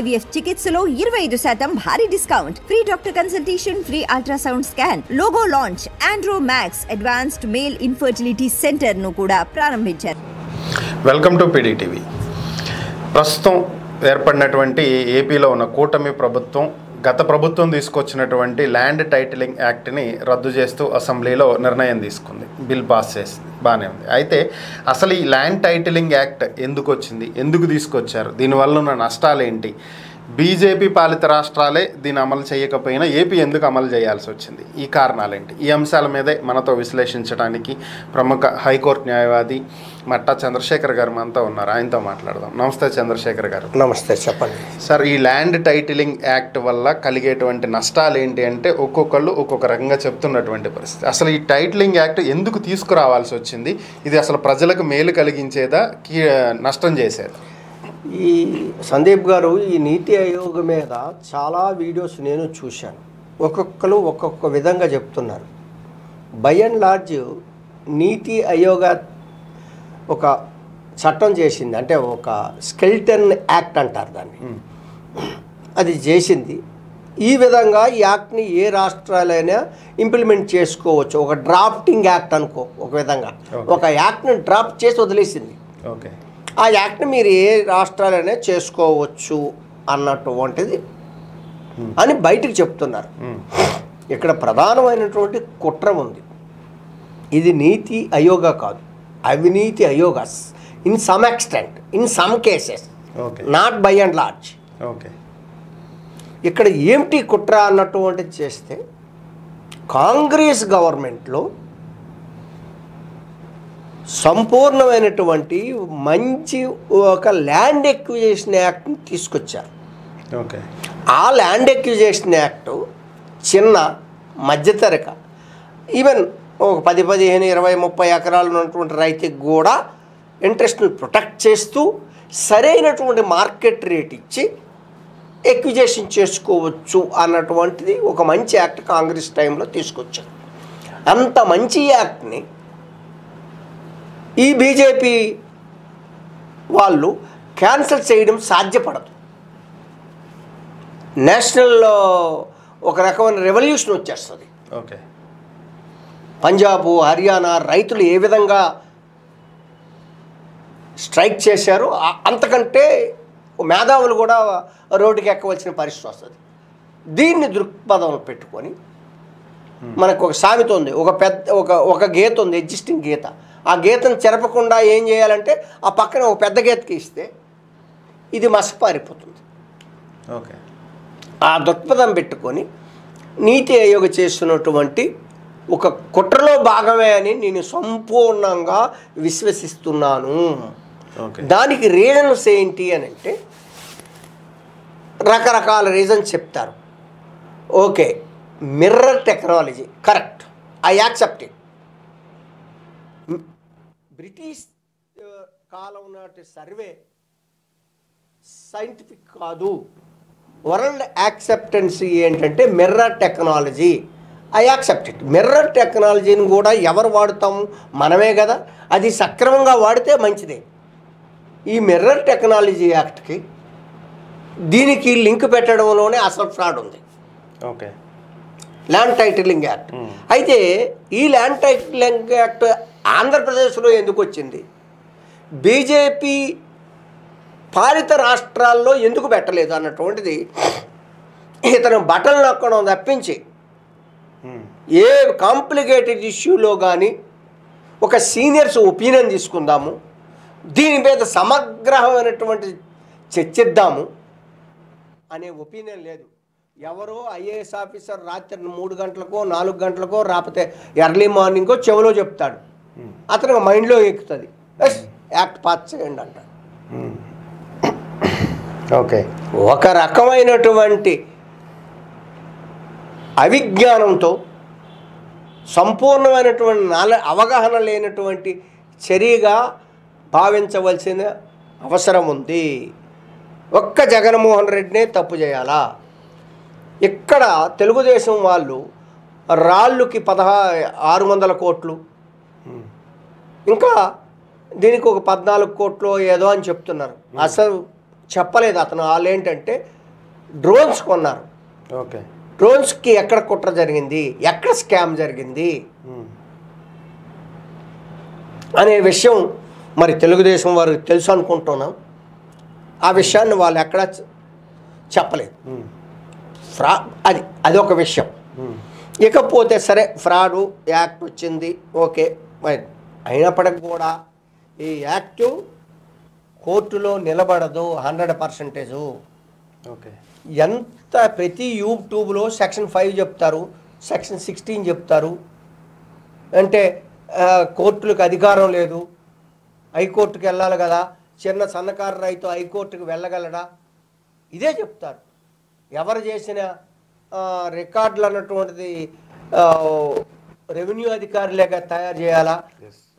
IVF చికిత్సలో 25% భారీ discount, free doctor consultation, free ultrasound scan, logo launch, Andro max advanced male infertility centre ను కూడా ప్రారంభించారు. Welcome to PDTV. ప్రస్తుతం ఏర్పడినటువంటి ఏపీలో ఉన్న కూటమి ప్రభుత్వం గత ప్రభుత్వం తీసుకొచ్చినటువంటి ల్యాండ్ టైటిలింగ్ యాక్ట్ని రద్దు చేస్తూ అసెంబ్లీలో నిర్ణయం తీసుకుంది, బిల్ పాస్ చేసింది, బాగానే ఉంది. అయితే అసలు ఈ ల్యాండ్ టైటిలింగ్ యాక్ట్ ఎందుకు వచ్చింది, ఎందుకు తీసుకొచ్చారు, దీనివల్ల ఉన్న నష్టాలు ఏంటి, బీజేపీ పాలిత రాష్ట్రాలే దీన్ని అమలు చేయకపోయినా ఏపీ ఎందుకు అమలు చేయాల్సి వచ్చింది, ఈ కారణాలేంటి, ఈ అంశాల మీదే మనతో విశ్లేషించడానికి ప్రముఖ హైకోర్టు న్యాయవాది మట్టా చంద్రశేఖర్ గారు మనతో ఉన్నారు. ఆయనతో మాట్లాడదాం. నమస్తే చంద్రశేఖర్ గారు. నమస్తే, చెప్పండి సార్. ఈ ల్యాండ్ టైటిలింగ్ యాక్ట్ వల్ల కలిగేటువంటి నష్టాలు ఏంటి అంటే ఒక్కొక్కళ్ళు ఒక్కొక్క రకంగా చెప్తున్నటువంటి పరిస్థితి. అసలు ఈ టైటిలింగ్ యాక్ట్ ఎందుకు తీసుకురావాల్సి వచ్చింది, ఇది అసలు ప్రజలకు మేలు కలిగించేదా నష్టం చేసేదా? ఈ సందీప్ గారు, ఈ నీతి ఆయోగ్ మీద చాలా వీడియోస్ నేను చూశాను. ఒక్కొక్కరు ఒక్కొక్క విధంగా చెప్తున్నారు. బై అండ్ లార్జ్ నీతి ఆయోగ్ ఒక చట్టం చేసింది, అంటే ఒక స్కెల్టన్ యాక్ట్ అంటారు దాన్ని, అది చేసింది. ఈ విధంగా ఈ యాక్ట్ని ఏ రాష్ట్రాలైనా ఇంప్లిమెంట్ చేసుకోవచ్చు. ఒక డ్రాఫ్టింగ్ యాక్ట్ అనుకో, ఒక విధంగా ఒక యాక్ట్ని డ్రాఫ్ట్ చేసి వదిలేసింది. ఓకే, ఆ యాక్ట్ని మీరు ఏ రాష్ట్రాలైనా చేసుకోవచ్చు అన్నటువంటిది అని బయటకు చెప్తున్నారు. ఇక్కడ ప్రధానమైనటువంటి కుట్ర ఉంది. ఇది నీతి ఆయోగ కాదు, అవినీతి ఆయోగాస్ in some extent, in some cases, not by and large. Okay, ఇక్కడ ఏమిటి కుట్ర అన్నటువంటిది చేస్తే, కాంగ్రెస్ గవర్నమెంట్లో సంపూర్ణమైనటువంటి మంచి ఒక ల్యాండ్ ఎక్విజిషన్ యాక్ట్ని తీసుకొచ్చారు. ఓకే, ఆ ల్యాండ్ ఎక్విజిషన్ యాక్ట్ చిన్న మధ్యతరక, ఈవెన్ ఒక 10, 15, 20, 30 ఎకరాలు ఉన్నటువంటి రైతుకి కూడా ఇంట్రెస్ట్ని ప్రొటెక్ట్ చేస్తూ సరైనటువంటి మార్కెట్ రేట్ ఇచ్చి ఎక్విజిషన్ చేసుకోవచ్చు అన్నటువంటిది ఒక మంచి యాక్ట్ కాంగ్రెస్ టైంలో తీసుకొచ్చారు. అంత మంచి యాక్ట్ని ఈ బీజేపీ వాళ్ళు క్యాన్సిల్ చేయడం సాధ్యపడదు. నేషనల్లో ఒక రకమైన రెవల్యూషన్ వచ్చేస్తుంది. ఓకే, పంజాబ్, హర్యానా రైతులు ఏ విధంగా స్ట్రైక్ చేశారో అంతకంటే మేధావులు కూడా రోడ్డుకి ఎక్కవలసిన పరిస్థితి వస్తుంది. దీన్ని దృక్పథం పెట్టుకొని మనకు ఒక సామెత ఉంది, ఒక గీత ఉంది, ఎగ్జిస్టింగ్ గీత. ఆ గీతను చెరపకుండా ఏం చేయాలంటే ఆ పక్కన ఒక పెద్ద గీతకి ఇస్తే ఇది మసపారిపోతుంది. ఓకే, ఆ దృక్పథం పెట్టుకొని నీతి ఆయోగ్ చేస్తున్నటువంటి ఒక కుట్రలో భాగమే అని నేను సంపూర్ణంగా విశ్వసిస్తున్నాను. దానికి రీజన్స్ ఏంటి అని అంటే రకరకాల రీజన్స్ చెప్తారు. Okay, mirror technology correct, I accept it. British కాలం నాటి సర్వే సైంటిఫిక్ కాదు. వరల్డ్ యాక్సెప్టెన్సీ ఏంటంటే mirror technology. I accept it. Mirror టెక్నాలజీని కూడా ఎవరు వాడుతాము? మనమే కదా. అది సక్రమంగా వాడితే మంచిదే. ఈ మిర్రర్ టెక్నాలజీ యాక్ట్కి దీనికి లింక్ పెట్టడంలోనే అసలు ఫ్రాడ్ ఉంది. Okay, land titling act. అయితే ఈ ల్యాండ్ టైటిలింగ్ యాక్ట్ ఆంధ్రప్రదేశ్లో ఎందుకు వచ్చింది? బీజేపీ పాలిత రాష్ట్రాల్లో ఎందుకు పెట్టలేదు అన్నటువంటిది ఇతను బటన్ నొక్కడం తప్పించి ఏ కాంప్లికేటెడ్ ఇష్యూలో కానీ ఒక సీనియర్స్ ఒపీనియన్ తీసుకుందాము, దీని మీద సమగ్రమైనటువంటి చర్చిద్దాము అనే ఒపీనియన్ లేదు. ఎవరో ఐఏఎస్ ఆఫీసర్ రాత్రి 3 గంటలకో 4 గంటలకో రాకపోతే ఎర్లీ మార్నింగో చెవిలో చెప్తాడు, అతనికి మైండ్లో ఎక్కుతుంది, ఎస్ యాక్ట్ పాస్ చేయండి అంటాడు. ఓకే, ఒక రకమైనటువంటి అవిజ్ఞానంతో సంపూర్ణమైనటువంటి అవగాహన లేనటువంటి చర్యగా భావించవలసిన అవసరం ఉంది. ఒక్క జగన్మోహన్ రెడ్డినే తప్పు చేయాలా? ఇక్కడ తెలుగుదేశం వాళ్ళు రాళ్ళుకి 600 కోట్లు, ఇంకా దీనికి ఒక 14 కోట్లు ఏదో అని చెప్తున్నారు. అసలు చెప్పలేదు అతను. వాళ్ళు ఏంటంటే డ్రోన్స్ కొన్నారు. ఓకే. డ్రోన్స్కి ఎక్కడ కుట్ర జరిగింది, ఎక్కడ స్కామ్ జరిగింది అనే విషయం మరి తెలుగుదేశం వారికి తెలుసు అనుకుంటున్నాం. ఆ విషయాన్ని వాళ్ళు ఎక్కడ చెప్పలేదు. అది ఒక విషయం. ఇకపోతే సరే ఫ్రాడు యాక్ట్ వచ్చింది, ఓకే. అయినప్పటికి కూడా ఈ యాక్ట్ కోర్టులో నిలబడదు 100%. ఓకే. ఎంత ప్రతి యూట్యూబ్లో సెక్షన్ 5 చెప్తారు, సెక్షన్ 16 చెప్తారు. అంటే కోర్టులకు అధికారం లేదు, హైకోర్టుకు వెళ్ళాలి కదా, చిన్న సన్నకారు రైతు హైకోర్టుకు వెళ్ళగలడా, ఇదే చెప్తారు. ఎవరు చేసిన రికార్డులు అన్నటువంటిది రెవెన్యూ అధికారులేగా తయారు చేయాలా?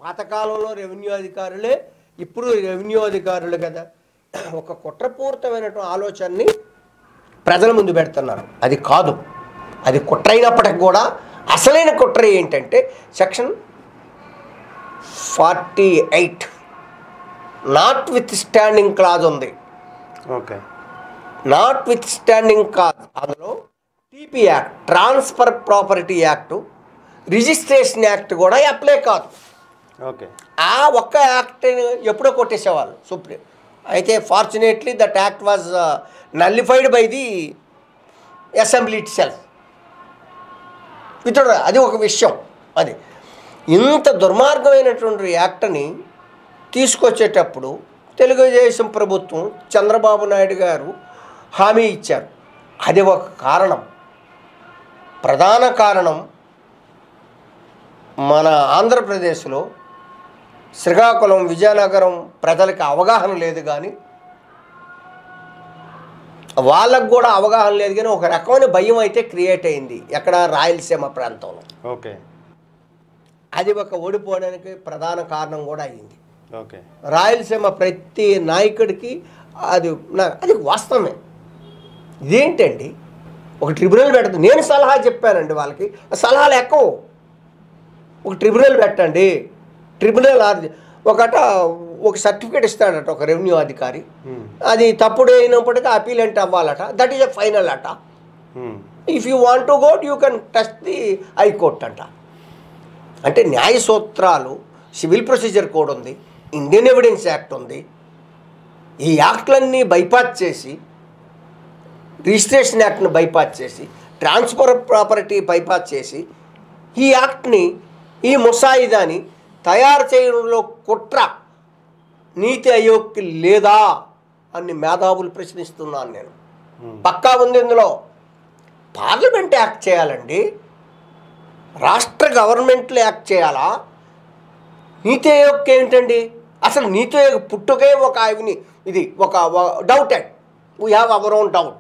పాతకాలంలో రెవెన్యూ అధికారులే, ఇప్పుడు రెవెన్యూ అధికారులు కదా. ఒక కుట్రపూరితమైనటువంటి ఆలోచనని ప్రజల ముందు పెడుతున్నారు. అది కాదు, అది కుట్ర అయినప్పటికి కూడా అసలైన కుట్ర ఏంటంటే section 48 notwithstanding clause ఉంది. Okay. Notwithstanding clause, అందులో TP act, transfer property act, registration act కూడా అప్లై కాదు. ఓకే. ఆ ఒక్క యాక్ట్ ఎప్పుడో కొట్టేసేవాళ్ళు సుప్రీం. అయితే fortunately that act was nullified by the assembly itself. ఇతడు అది ఒక విషయం. అది ఇంత దుర్మార్గమైనటువంటి యాక్ట్ని తీసుకొచ్చేటప్పుడు తెలుగుదేశం ప్రభుత్వం, చంద్రబాబు నాయుడు గారు హామీ ఇచ్చారు. అది ఒక కారణం. ప్రధాన కారణం మన ఆంధ్రప్రదేశ్లో శ్రీకాకుళం, విజయనగరం ప్రజలకు అవగాహన లేదు, కానీ వాళ్ళకు కూడా అవగాహన లేదు, కానీ ఒక రకమైన భయం అయితే క్రియేట్ అయింది ఎక్కడ, రాయలసీమ ప్రాంతంలో. ఓకే. అది ఒక ఓడిపోవడానికి ప్రధాన కారణం కూడా అయింది. ఓకే. రాయలసీమ ప్రతి నాయకుడికి అది వాస్తవమే. ఇదేంటండి, ఒక ట్రిబ్యునల్ పెట్టదు. నేను సలహా చెప్పానండి వాళ్ళకి, సలహాలు ఎక్కువ. ఒక ట్రిబ్యునల్ పెట్టండి, ట్రిబ్యునల్ ఒక సర్టిఫికేట్ ఇస్తాడట ఒక రెవెన్యూ అధికారి, అది తప్పుడు అయినప్పటికీ appellant అవ్వాలట, that is a final అట. If you want to go you can touch the high court అంట. అంటే న్యాయ సూత్రాలు, సివిల్ ప్రొసీజర్ కోడ్ ఉంది, ఇండియన్ ఎవిడెన్స్ యాక్ట్ ఉంది. ఈ యాక్ట్లన్నీ బైపాస్ చేసి, రిజిస్ట్రేషన్ యాక్ట్ని బైపాస్ చేసి, ట్రాన్స్ఫర్ ప్రాపర్టీ బైపాస్ చేసి, ఈ యాక్ట్ని, ఈ ముసాయిదాని తయారు చేయడంలో కుట్ర నీతి ఆయోగ్కి లేదా అని మేధావులు ప్రశ్నిస్తున్నాను నేను. పక్కా ఉంది ఇందులో. పార్లమెంట్ యాక్ట్ చేయాలండి, రాష్ట్ర గవర్నమెంట్లు యాక్ట్ చేయాలా? నీతి ఆయోగ్ ఏంటండి? అసలు నీతి ఆయోగ్ పుట్టుకే ఇది ఒక doubted. We have our own doubt.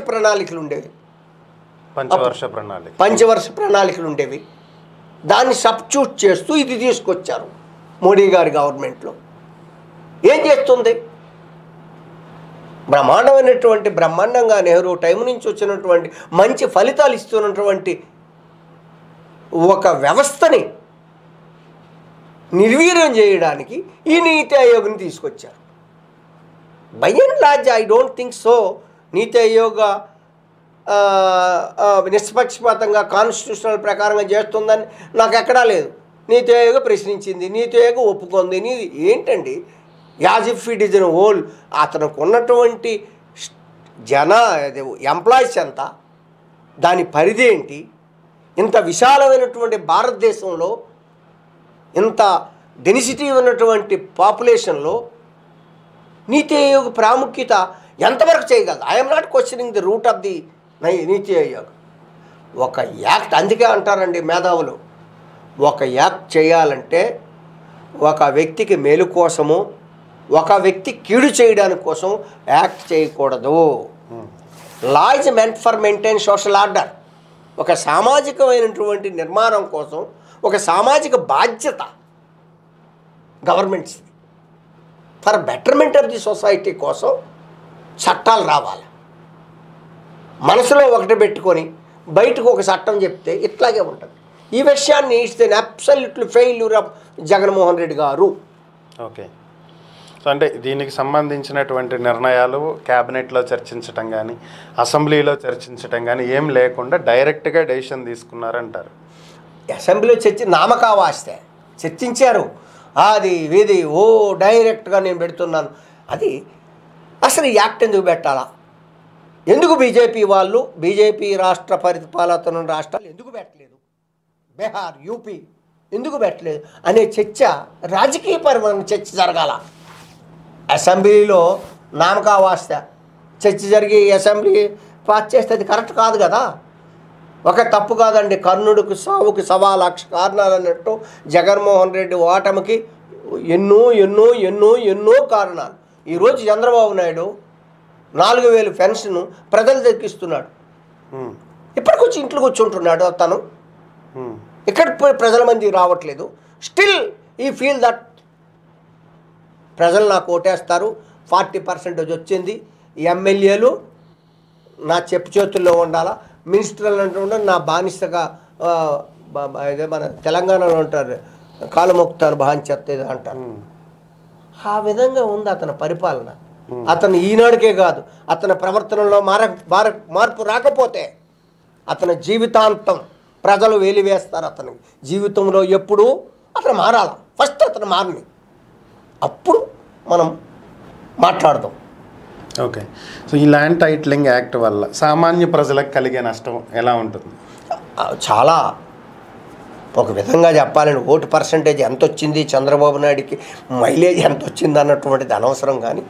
ప్రణాళికలు ఉండేవి, పంచవర్ష ప్రణాళికలు ఉండేవి. దాన్ని సబ్స్టిట్యూట్ చేస్తూ ఇది తీసుకొచ్చారు మోడీ గారి గవర్నమెంట్లో. ఏం చేస్తుంది? బ్రహ్మాండంగా నెహ్రూ టైం నుంచి వచ్చినటువంటి మంచి ఫలితాలు ఇస్తున్నటువంటి ఒక వ్యవస్థని నిర్వీర్యం చేయడానికి ఈ నీతి ఆయోగ్ని తీసుకొచ్చారు. By and large I don't think so. నీతి ఆయోగ్ నిష్పక్షపాతంగా కాన్స్టిట్యూషనల్ ప్రకారంగా చేస్తుందని నాకు ఎక్కడా లేదు. నీతి ఆయోగ్ ప్రశ్నించింది, నీతి ఆయోగ్ ఒప్పుకుంది. ఏంటండి, as if it is an whole. అతనికి ఉన్నటువంటి ఎంప్లాయీస్ ఎంత, దాని పరిధి ఏంటి, ఇంత విశాలమైనటువంటి భారతదేశంలో, ఇంత డెన్సిటీ ఉన్నటువంటి పాపులేషన్లో నీతి ఆయోగ్ ప్రాముఖ్యత ఎంతవరకు చేయగలదు? I'm not questioning the root of the నీతి ఆయోగ్. ఒక యాక్ట్, అందుకే అంటారండి మేధావులు, ఒక యాక్ట్ చేయాలంటే ఒక వ్యక్తికి మేలు కోసము, ఒక వ్యక్తి కీడు చేయడానికి కోసం యాక్ట్ చేయకూడదు. Law is meant for maintain social order. ఒక సామాజికమైనటువంటి నిర్మాణం కోసం, ఒక సామాజిక బాధ్యత governments for betterment of the society కోసం చట్టాలు రావాలి. మనసులో ఒకటి పెట్టుకొని బయటకు ఒక చట్టం చెప్తే ఇట్లాగే ఉంటుంది. ఈ విషయాన్ని it's an absolutely failure of Jaganmohan Reddy గారు. ఓకే. సో అంటే దీనికి సంబంధించినటువంటి నిర్ణయాలు క్యాబినెట్లో చర్చించటం కానీ అసెంబ్లీలో చర్చించటం కానీ ఏం లేకుండా డైరెక్ట్గా డెసిషన్ తీసుకున్నారంటారు. అసెంబ్లీలో నామకావాస్తే చర్చించారు. అది ఇది డైరెక్ట్గా నేను పెడుతున్నాను. అది అసలు ఈ యాక్ట్ ఎందుకు పెట్టాలా? ఎందుకు బీజేపీ రాష్ట్ర పరిపాలన రాష్ట్రాలు ఎందుకు పెట్టలేదు, బీహార్ యూపీ ఎందుకు పెట్టలేదు అనే చర్చ, రాజకీయపరమైన చర్చ జరగాల. అసెంబ్లీలో నామకావాస్త చర్చ జరిగి అసెంబ్లీ పాస్ చేస్తే అది కరెక్ట్ కాదు కదా. ఒక తప్పు కాదండి, కర్ణుడికి సావుకి 1,00,000 కారణాలు అన్నట్టు జగన్మోహన్ రెడ్డి ఓటమికి ఎన్నో ఎన్నో ఎన్నో ఎన్నో కారణాలు. ఈరోజు చంద్రబాబు నాయుడు 4,000 పెన్షన్ ప్రజలు దక్కిస్తున్నాడు. ఇప్పటికొచ్చి ఇంట్లో కూర్చుంటున్నాడు తను. ఇక్కడ ప్రజల మంది రావట్లేదు. స్టిల్ ఈ ఫీల్ దట్ ప్రజలు నాకు ఓటేస్తారు, 40% వచ్చింది, ఎమ్మెల్యేలు నా చెప్పు చేతుల్లో ఉండాలా, మినిస్టర్లు అంటుంటే నా బానిసగా ఇదే మన తెలంగాణలో ఉంటారు కాలు మొక్కుతాను బానిసత్తేది అంటారు. ఆ విధంగా ఉంది అతని పరిపాలన. అతను ఈనాడికే కాదు, అతని ప్రవర్తనలో మార్పు రాకపోతే అతని జీవితాంతం ప్రజలు వేలివేస్తారు. అతని జీవితంలో ఎప్పుడూ అతను మారాల. ఫస్ట్ అతను మారని, అప్పుడు మనం మాట్లాడదాం. ఓకే. సో ఈ ల్యాండ్ టైటిలింగ్ యాక్ట్ వల్ల సామాన్య ప్రజలకు కలిగే నష్టం ఎలా ఉంటుంది? చాలా, ఒక విధంగా చెప్పాలని ఓటు పర్సంటేజ్ ఎంత వచ్చింది, చంద్రబాబు నాయుడికి మైలేజ్ ఎంత వచ్చింది అన్నటువంటిది అనవసరం. కానీ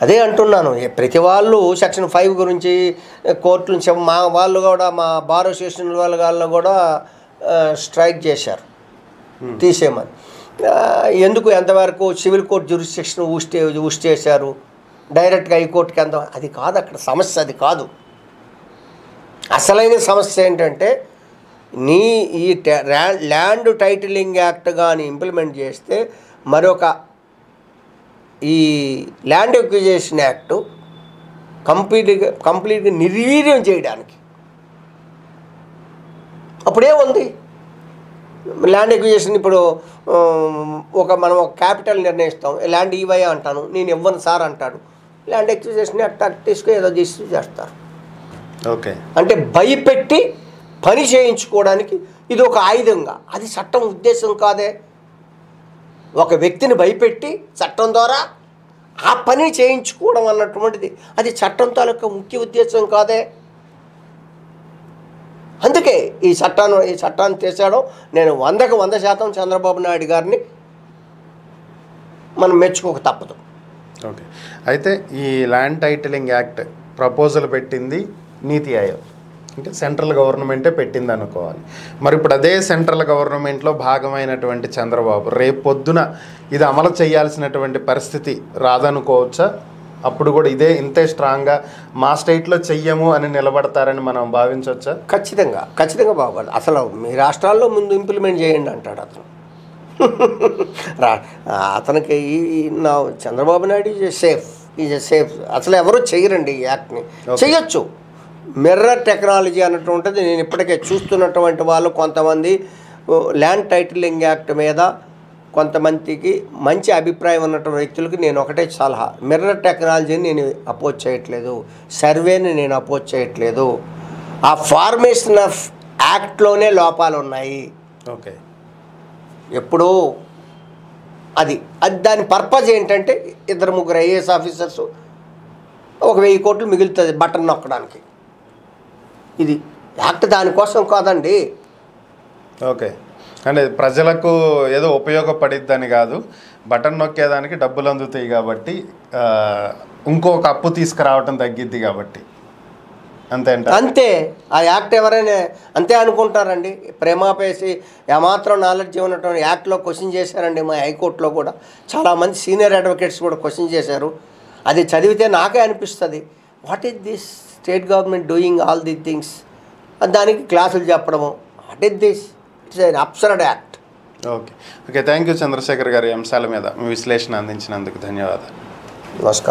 అదే అంటున్నాను, ప్రతి వాళ్ళు సెక్షన్ 5 గురించి కోర్టు నుంచి మా వాళ్ళు కూడా, మా బార్ అసోసియేషన్ వాళ్ళు కూడా స్ట్రైక్ చేశారు తీసేయమని. ఎందుకు ఎంతవరకు సివిల్ కోర్టు జ్యూరిస్డిక్షన్ ఊస్ట్ చేశారు, డైరెక్ట్గా హైకోర్టుకి ఎంత, అది కాదు అక్కడ సమస్య. అది కాదు అసలైన సమస్య. ఏంటంటే ఈ ల్యాండ్ టైటిలింగ్ యాక్ట్ కానీ ఇంప్లిమెంట్ చేస్తే మరొక ఈ ల్యాండ్ ఎక్విజిషన్ యాక్ట్ కంప్లీట్గా నిర్వీర్యం చేయడానికి. అప్పుడే ఉంది ల్యాండ్ ఎక్విజిషన్. ఇప్పుడు మనం ఒక క్యాపిటల్ నిర్ణయిస్తాం, ల్యాండ్ ఇవై అంటాను, నేను ఇవ్వను సార్ అంటాడు, ల్యాండ్ ఎక్విజిషన్ యాక్ట్ తీసుకుని ఏదో చేస్తారు. ఓకే, అంటే భయపెట్టి పని చేయించుకోవడానికి ఇది ఒక ఆయుధంగా. అది చట్టం ఉద్దేశం కాదే. ఒక వ్యక్తిని భయపెట్టి చట్టం ద్వారా ఆ పని చేయించుకోవడం అన్నటువంటిది అది చట్టం తాలూకా ముఖ్య ఉద్దేశం కాదే. అందుకే ఈ చట్టాన్ని తీసేయడం నేను 100% చంద్రబాబు నాయుడు గారిని మనం మెచ్చుకోక తప్పదు. ఓకే. అయితే ఈ ల్యాండ్ టైటిలింగ్ యాక్ట్ ప్రపోజల్ పెట్టింది నీతి ఆయోగ్, అంటే సెంట్రల్ గవర్నమెంటే పెట్టింది అనుకోవాలి. మరి ఇప్పుడు అదే సెంట్రల్ గవర్నమెంట్లో భాగమైనటువంటి చంద్రబాబు రేపు పొద్దున ఇది అమలు చేయాల్సినటువంటి పరిస్థితి రాదనుకోవచ్చా? అప్పుడు కూడా ఇంతే స్ట్రాంగ్గా మా స్టేట్లో చెయ్యము అని నిలబడతారని మనం భావించవచ్చా? ఖచ్చితంగా బాగుపడదు. అసలు మీ రాష్ట్రాల్లో ముందు ఇంప్లిమెంట్ చేయండి అంటాడు అతను. అతనికి నా చంద్రబాబు నాయుడు ఈజ్ సేఫ్. అసలు ఎవరు చేయరండి ఈ యాక్ట్ని. చేయొచ్చు, మిర్రర్ టెక్నాలజీ అన్నట్టు ఉంటుంది. నేను ఇప్పటికే చూస్తున్నటువంటి వాళ్ళు కొంతమంది ల్యాండ్ టైటిలింగ్ యాక్ట్ మీద కొంతమందికి మంచి అభిప్రాయం ఉన్నటువంటి వ్యక్తులకి నేను ఒకటే సలహా, మిర్రర్ టెక్నాలజీని నేను అపోజ్ చేయట్లేదు, సర్వేని నేను అపోజ్ చేయట్లేదు. ఆ ఫార్మేషన్ ఆఫ్ యాక్ట్లోనే లోపాలు ఉన్నాయి. ఓకే, ఎప్పుడూ అది దాని పర్పస్ ఏంటంటే 2-3 ఐఏఎస్ ఆఫీసర్స్ 1,000 కోట్లు మిగులుతుంది బటన్ నొక్కడానికి. ఇది యాక్ట్ దానికోసం కాదండి. ఓకే, అంటే ప్రజలకు ఏదో ఉపయోగపడిద్దని కాదు, బటన్ నొక్కేదానికి డబ్బులు అందుతాయి కాబట్టి, ఇంకొక అప్పు తీసుకురావటం తగ్గిద్ది కాబట్టి అంతే. ఆ యాక్ట్ ఎవరైనా అంతే అనుకుంటారండి. ప్రేమాపేసి ఏమాత్రం నాలెడ్జ్ ఉన్నటువంటి యాక్ట్లో క్వశ్చన్ చేశారండి. మా హైకోర్టులో కూడా చాలామంది సీనియర్ అడ్వకేట్స్ కూడా క్వశ్చన్ చేశారు. అది చదివితే నాకే అనిపిస్తుంది, what is this state government doing all the things, దానికి క్లాసులు చెప్పడము, what is this, it's an absurd act. Okay, thank you Chandrashekhar గారు. ఈ అంశాల మీద మీ విశ్లేషణ అందించినందుకు ధన్యవాదాలు. నమస్కారం.